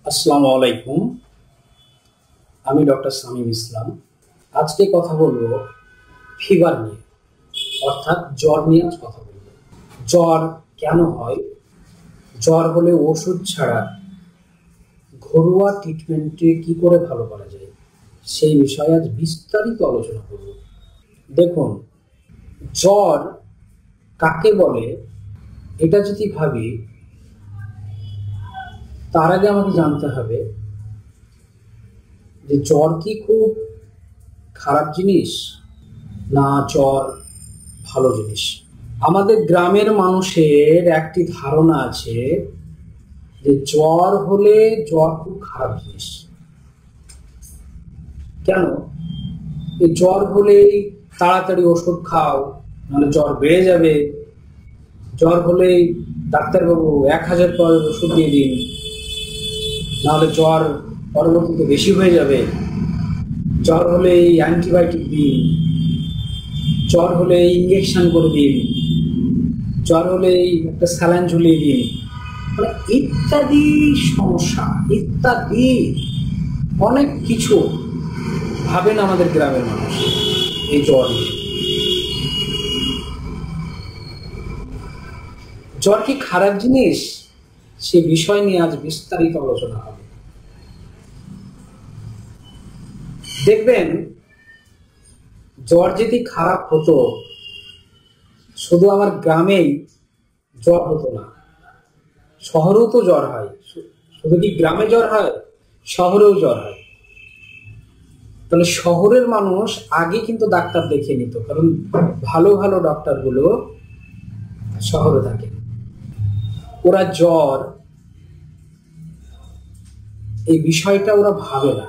আসসালামু আলাইকুম। আমি ডক্টর সামিম ইসলাম। আজকে কথা বলবো ফিভার নিয়ে, অর্থাৎ জ্বর নিয়ে আজ কথা বলবো। জ্বর কেন হয়, জ্বর হলে ওষুধ ছাড়া ঘরোয়া ট্রিটমেন্টে কি করে ভালো করা যায়, সেই বিষয়ে আজ বিস্তারিত আলোচনা করব। দেখুন, জ্বর কাকে বলে এটা যদি ভাবি, তার আগে আমাকে জানতে হবে যে জ্বর কি খুব খারাপ জিনিস, না জ্বর ভালো জিনিস। আমাদের গ্রামের মানুষের একটি ধারণা আছে যে জ্বর হলে জ্বর খুব খারাপ জিনিস। কেন? এই জ্বর হলেই তাড়াতাড়ি ওষুধ খাও, নাহলে জ্বর বেড়ে যাবে। জ্বর হলেই ডাক্তারবাবু 1000 করে ওষুধ দিয়ে দিন, নাহলে জ্বর পরবর্তীতে বেশি হয়ে যাবে। জ্বর হলেই অ্যান্টিবায়োটিক দিন, জ্বর হলে ইঞ্জেকশন করে দিন, জ্বর হলেই একটা স্যালাইন ঝুলিয়ে দিন, মানে ইত্যাদি সমস্যা, ইত্যাদি অনেক কিছু ভাবেন আমাদের গ্রামের মানুষ এই জ্বর নিয়ে। জ্বর কি খারাপ জিনিস, সে বিষয় নিয়ে আজ বিস্তারিত আলোচনা হবে। দেখবেন, জ্বর যদি খারাপ হতো শুধু আমার গ্রামেই জ্বর হতো না, শহরেও তো জ্বর হয়। শুধু কি গ্রামে জ্বর হয়, শহরেও জ্বর হয়। তাহলে শহরের মানুষ আগে কিন্তু ডাক্তার দেখিয়ে নিত, কারণ ভালো ভালো ডাক্তারগুলো শহরে থাকে। ওরা জ্বর এই বিষয়টা ওরা ভাবে না,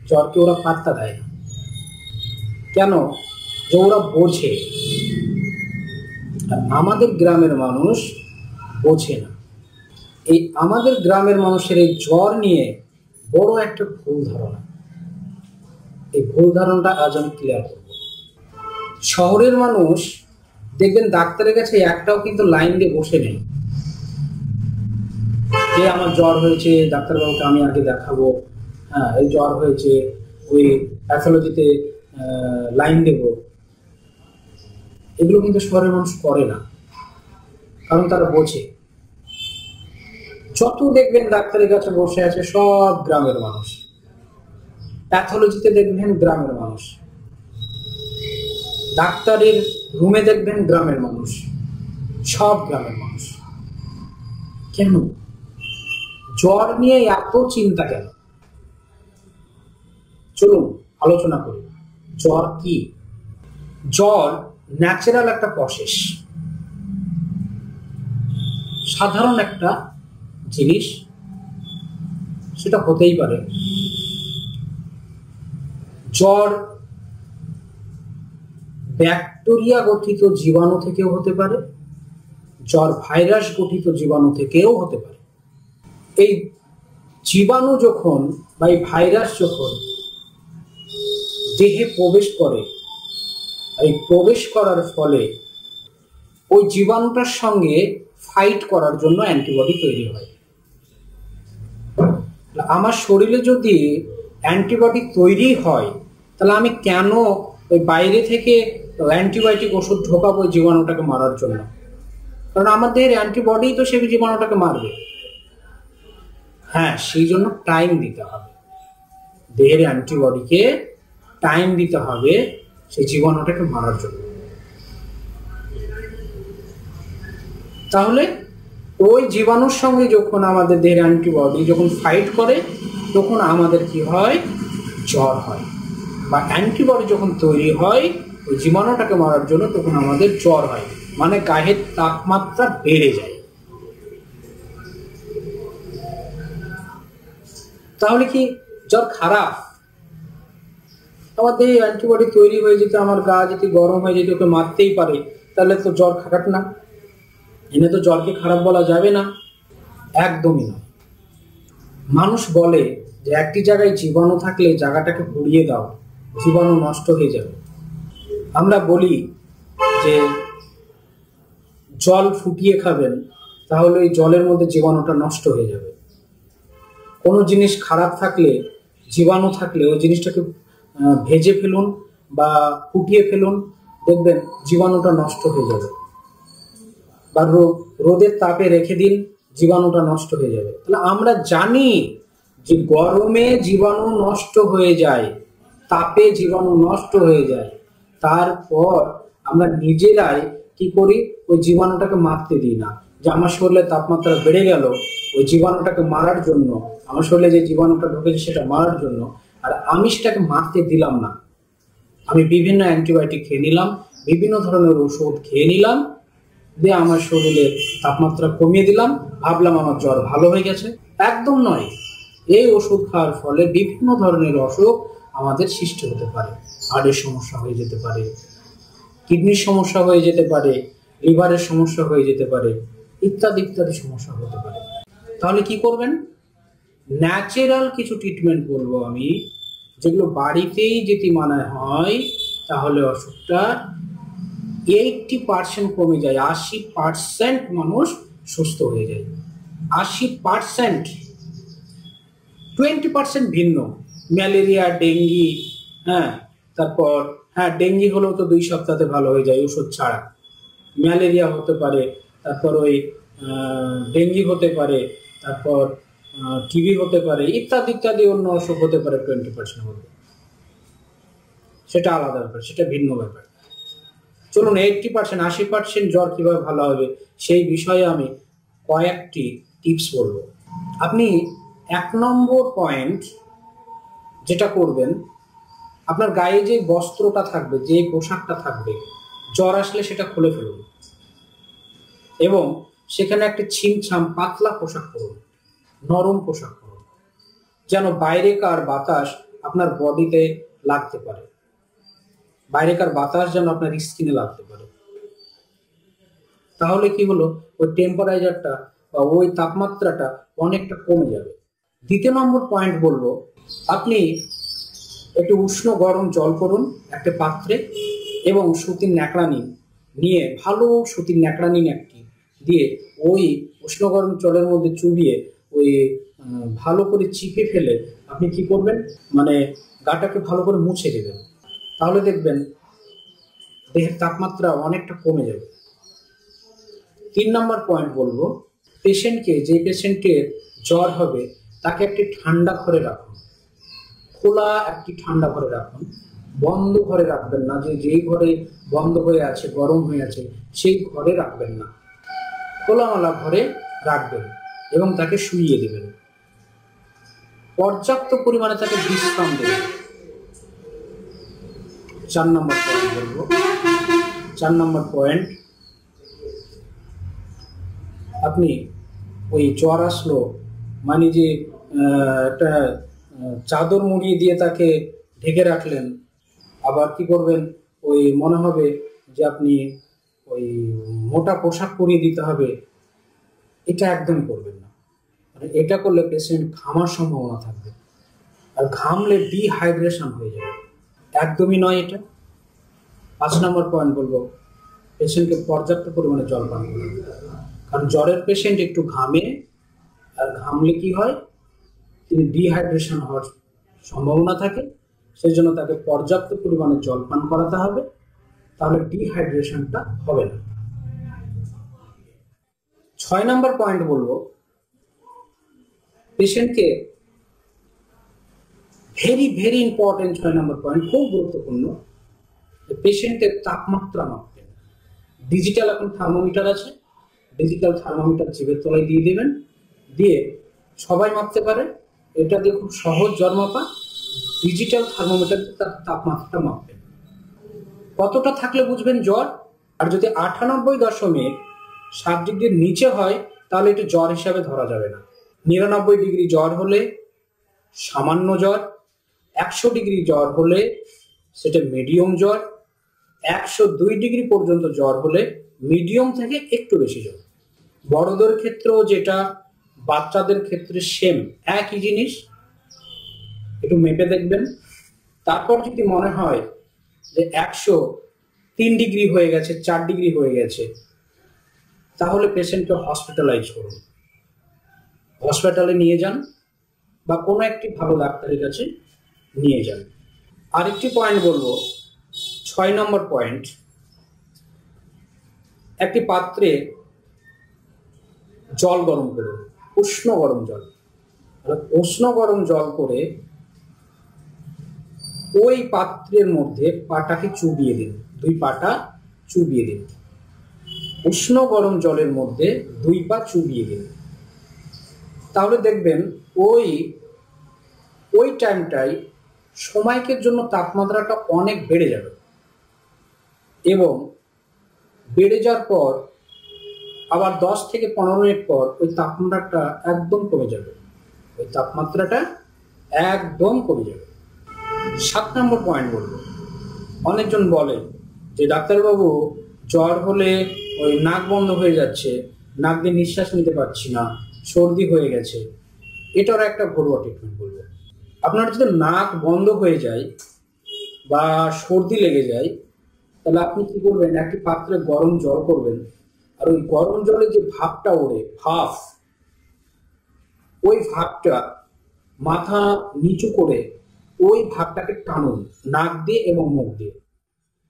জ্বরকে ওরা পাত্তা দেয় না। কেন? যে ওরা বোঝে। আর আমাদের গ্রামের মানুষ বোঝে না। এই আমাদের গ্রামের মানুষের এই জ্বর নিয়ে বড় একটা ভুল ধারণা। এই ভুল ধারণাটা আজ আমি ক্লিয়ার করব। শহরের মানুষ দেখবেন ডাক্তারের কাছে একটাও কিন্তু লাইন দিয়ে বসে নেই যে আমার জ্বর হয়েছে, ডাক্তারবাবুকে আমি আগে দেখাবো, হ্যাঁ এই জ্বর হয়েছে, ওই প্যাথোলজিতে লাইন দেব। এগুলো কিন্তু শহরের মানুষ করে না, কারণ তারা বোঝে। যত দেখবেন ডাক্তারের কাছে বসে আছে সব গ্রামের মানুষ, প্যাথোলজিতে দেখবেন গ্রামের মানুষ, ডাক্তারের রুমে দেখবেন গ্রামের মানুষ, সব গ্রামের মানুষ। কেন জ্বর নিয়ে এত চিন্তা? কেন? চলুন আলোচনা করি। জ্বর কি? জ্বর ন্যাচারাল একটা প্রসেস, সাধারণ একটা জিনিস, সেটা হতেই পারে। জ্বর ব্যাকটেরিয়া গঠিত জীবাণু থেকেও হতে পারে, জ্বর ভাইরাস গঠিত জীবাণু থেকেও হতে পারে। এই জীবাণু যখন বা এই ভাইরাস যখন দেহে প্রবেশ করে, এই প্রবেশ করার ফলে ওই জীবাণুটার সঙ্গে ফাইট করার জন্য অ্যান্টিবডি তৈরি হয়। আমার শরীরে যদি অ্যান্টিবডি তৈরি হয়, তাহলে আমি কেন ওই বাইরে থেকে অ্যান্টিবায়োটিক ওষুধ ঢোকাবো ওই জীবাণুটাকে মারার জন্য? কারণ আমাদের অ্যান্টিবডি তো সেই জীবাণুটাকে মারবে। হ্যাঁ, সেই জন্য টাইম দিতে হবে, দেহের অ্যান্টিবডিকে টাইম দিতে হবে সেই জীবাণুটাকে মারার জন্য। তাহলে ওই জীবাণুর সঙ্গে যখন আমাদের দেহের অ্যান্টিবডি যখন ফাইট করে, তখন আমাদের কি হয়? জ্বর হয়। বা অ্যান্টিবডি যখন তৈরি হয় ওই জীবাণুটাকে মারার জন্য, তখন আমাদের জ্বর হয়, মানে গায়ের তাপমাত্রা বেড়ে যায়। তাহলে কি জ্বর খারাপ? আমার দেহে অ্যান্টিবডি তৈরি হয়ে যেতে, আমার গা যদি গরম হয়ে যেতে, ওকে মারতেই পারে, তাহলে তো জ্বর খারাপ না? এনে তো জ্বরকে খারাপ বলা যাবে না, একদমই না। মানুষ বলে যে একটি জায়গায় জীবাণু থাকলে জায়গাটাকে পুড়িয়ে দাও, জীবাণু নষ্ট হয়ে যাবে। আমরা বলি যে জল ফুটিয়ে খাবেন, তাহলে ওই জলের মধ্যে জীবাণুটা নষ্ট হয়ে যাবে। কোনো জিনিস খারাপ থাকলে, জীবাণু থাকলে ওই জিনিসটাকে ভেজে ফেলুন বা ফুটিয়ে ফেলুন, দেখবেন জীবাণুটা নষ্ট হয়ে যাবে। বা রোদের তাপে রেখে দিন, জীবাণুটা নষ্ট হয়ে যাবে। তাহলে আমরা জানি যে গরমে জীবাণু নষ্ট হয়ে যায়, তাপে জীবাণু নষ্ট হয়ে যায়। তারপর আমরা নিজেরাই কি করি, ওই জীবাণুটাকে মারতে দিই না। যে আমার শরীরে তাপমাত্রা বেড়ে গেল, ওই জীবাণুটাকে মারার জন্য, আমার শরীরে যে জীবাণুটা ঢুকেছে সেটা মারার জন্য, আর আমি সেটাকে মারতে দিলাম না। আমি বিভিন্ন অ্যান্টিবায়োটিক খেয়ে নিলাম, বিভিন্ন ধরনের ওষুধ খেয়ে নিলাম, দিয়ে আমার শরীরে তাপমাত্রা কমিয়ে দিলাম, ভাবলাম আমার জ্বর ভালো হয়ে গেছে। একদম নয়। এই ওষুধ খাওয়ার ফলে বিভিন্ন ধরনের অসুখ আমাদের সৃষ্টি হতে পারে। হার্টের সমস্যা হয়ে যেতে পারে, কিডনির সমস্যা হয়ে যেতে পারে, লিভারের সমস্যা হয়ে যেতে পারে, ইত্যাদি ইত্যাদি সমস্যা হতে পারে। তাহলে কি করবেন? ন্যাচারাল কিছু ট্রিটমেন্ট বলবো আমি, যেগুলো বাড়িতেই যদি মানা হয় তাহলে অসুখটা 80% কমে যায়। 80% মানুষ সুস্থ হয়ে যায়। 80%। 20% ভিন্ন, ম্যালেরিয়া, ডেঙ্গি, তারপর ডেঙ্গি হলেও তো 2 সপ্তাহে ভালো হয়ে যায় ওষুধ ছাড়া। ম্যালেরিয়া হতে পারে, তারপর ওই ডেঙ্গি হতে পারে, তারপর টিবি হতে পারে, ইত্যাদি ইত্যাদি অন্য অসুখ হতে পারে 20% মধ্যে। সেটা আলাদা ব্যাপার, সেটা ভিন্ন ব্যাপার। চলুন 80%, 80% জ্বর কিভাবে ভালো হবে সেই বিষয়ে আমি কয়েকটি টিপস বলবো। আপনি 1 নম্বর পয়েন্ট যেটা করবেন, আপনার গায়ে যে বস্ত্রটা থাকবে, যে পোশাকটা থাকবে, জ্বর আসলে সেটা খুলে ফেলুন এবং সেখানে একটা ছিমছাম পাতলা পোশাক পরুন, নরম পোশাক পরুন, যেন বাইরেকার বাতাস আপনার বডিতে লাগতে পারে, বাইরেকার বাতাস যেন আপনার স্কিনে লাগতে পারে। তাহলে কি হলো, ওই টেম্পারেচারটা বা ওই তাপমাত্রাটা অনেকটা কমে যাবে। 2 নম্বর পয়েন্ট বলবো, আপনি একটু উষ্ণ গরম জল করুন একটা পাত্রে এবং সুতির ন্যাকড়া নিন, নিয়ে ভালো সুতির ন্যাকড়া নিন একটি, দিয়ে ওই উষ্ণ গরম জলের মধ্যে চুবিয়ে ওই ভালো করে চিপে ফেলে আপনি কি করবেন, মানে গাটাকে ভালো করে মুছে দেবেন। তাহলে দেখবেন দেহের তাপমাত্রা অনেকটা কমে যাবে। 3 নম্বর পয়েন্ট বলবো, পেশেন্টকে, যে পেশেন্টের জ্বর হবে তাকে একটি ঠান্ডা ঘরে রাখুন, খোলা একটি ঠান্ডা ঘরে রাখুন, বন্ধ ঘরে রাখবেন না। যেই ঘরে বন্ধ হয়ে আছে, গরম হয়ে আছে, সেই ঘরে রাখবেন না, খোলামেলা ঘরে রাখবেন এবং তাকে শুইয়ে দেবেন, পর্যাপ্ত পরিমাণে তাকে বিশ্রাম দেবেন। 4 নম্বর পয়েন্ট বলবো। 4 নম্বর পয়েন্ট, আপনি ওই জ্বর আসলো মানে যে একটা চাদর মুড়িয়ে দিয়ে তাকে ঢেকে রাখলেন, আবার কি করবেন, ওই মনে হবে যে আপনি ওই মোটা পোশাক পরিয়ে দিতে হবে, এটা একদম করবেন না। মানে এটা করলে পেশেন্ট ঘামার সম্ভাবনা থাকবে, আর ঘামলে ডিহাইড্রেশন হয়ে যাবে, একদমই নয় এটা। 5 নম্বর পয়েন্ট বলবো, পেশেন্টকে পর্যাপ্ত পরিমাণে জল পান করুন, কারণ জ্বরের পেশেন্ট একটু ঘামে, আর ঘামলে কি হয়, তিনি ডিহাইড্রেশন হওয়ার সম্ভাবনা থাকে, সেই জন্য তাকে পর্যাপ্ত পরিমাণে জল পান করাতে হবে, তাহলে ডিহাইড্রেশনটা হবে না। 6 নম্বর পয়েন্ট বলবো, পেশেন্টকে ভেরি ভেরি ইম্পর্টেন্ট 6 নম্বর পয়েন্ট, খুব গুরুত্বপূর্ণ, পেশেন্টের তাপমাত্রা মাপবেন। ডিজিটাল এখন থার্মোমিটার আছে, ডিজিটাল থার্মোমিটার জিভের তলায় দিয়ে দেবেন, দিয়ে সবাই মাপতে পারে, এটা দিয়ে খুব সহজ জ্বর মাপা। ডিজিটাল থার্মোমিটার তার তাপমাত্রা মাপবেন, কতটা থাকলে বুঝবেন জ্বর। আর যদি 98.7 ডিগ্রির নিচে হয় তাহলে এটা জ্বর হিসাবে ধরা যাবে না। 99 ডিগ্রি জ্বর হলে সামান্য জ্বর, 100 ডিগ্রি জ্বর হলে সেটা মিডিয়াম জ্বর, 102 ডিগ্রি পর্যন্ত জ্বর হলে মিডিয়াম থেকে একটু বেশি জ্বর। বড়দের ক্ষেত্রেও যেটা, বাচ্চাদের ক্ষেত্রে সেম একই জিনিস, একটু মেপে দেখবেন। তারপর যদি মনে হয় যে 103 ডিগ্রি হয়ে গেছে, 4 ডিগ্রি হয়ে গেছে, তাহলে পেশেন্টকে হসপিটালাইজ করুন, হসপিটালে নিয়ে যান, বা কোনো একটি ভালো ডাক্তারের কাছে নিয়ে যান। আরেকটি পয়েন্ট বলবো, 6 নম্বর পয়েন্ট, একটি পাত্রে জল গরম করুন, উষ্ণ গরম জল। উষ্ণ গরম জল করে ওই পাত্রের মধ্যে পাটাকে চুবিয়ে দিন, 2 পাটা চুবিয়ে দিন। উষ্ণ গরম জলের মধ্যে 2 পা চুবিয়ে দিন। তাহলে দেখবেন ওই টাইমটাই সময়কের জন্য তাপমাত্রাটা অনেক বেড়ে যাবে, এবং বেড়ে যাওয়ার পর আবার 10 থেকে 15 মিনিট পর ওই তাপমাত্রাটা একদম কমে যাবে, ওই তাপমাত্রাটা একদম কমে যাবে। 7 নম্বর পয়েন্ট বলবো, অনেকজন বলে যে ডাক্তারবাবু জ্বর হলে ওই নাক বন্ধ হয়ে যাচ্ছে, নাক দিয়ে নিঃশ্বাস নিতে পারছি না, সর্দি হয়ে গেছে। এটার একটা ঘরোয়া ট্রিটমেন্ট বলবো। আপনার যদি নাক বন্ধ হয়ে যায় বা সর্দি লেগে যায়, তাহলে আপনি কি করবেন, একটি পাত্রে গরম জল করবেন, আর ওই গরম জলে যে ভাপটা ওঠে, ওই ভাপটা মাথা নিচু করে ওই ভাপটাকে টানুন নাক দিয়ে এবং মুখ দিয়ে,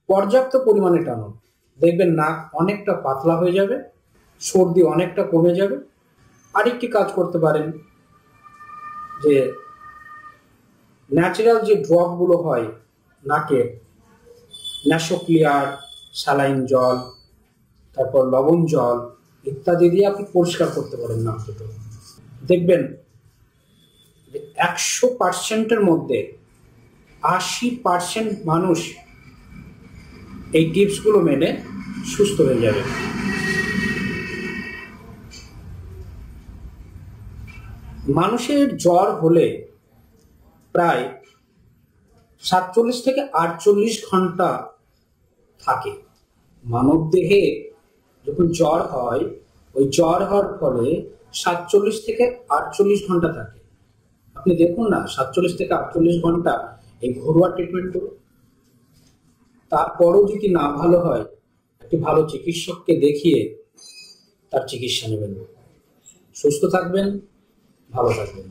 পর্যাপ্ত পরিমাণে টানুন। দেখবেন নাক অনেকটা পাতলা হয়ে যাবে, সর্দি অনেকটা কমে যাবে। আরেকটি কাজ করতে পারেন, যে ন্যাচারাল যে ড্রপগুলো হয় নাকের, ন্যাসোক্লিয়ার, স্যালাইন জল, তারপর লবণ জল ইত্যাদি দিয়ে আপনি পরিষ্কার করতে পারেন নাক দুটো। দেখবেন 100%-এর মধ্যে 80% মানুষ এই টিপসগুলো মেনে সুস্থ হয়ে যাবে। মানুষের জ্বর হলে প্রায় 47 থেকে 48 ঘন্টা থাকে। মানব দেহে যখন জ্বর হয়, ওই জ্বর হওয়ার ফলে 47 থেকে 48 ঘন্টা থাকে। আপনি দেখুন না, 47 থেকে 48 ঘন্টা এই ঘরোয়া ট্রিটমেন্ট করুন। তারপরও যদি না ভালো হয়, একটি ভালো চিকিৎসককে দেখিয়ে তার চিকিৎসা নেবেন। সুস্থ থাকবেন, ভালো থাকবেন।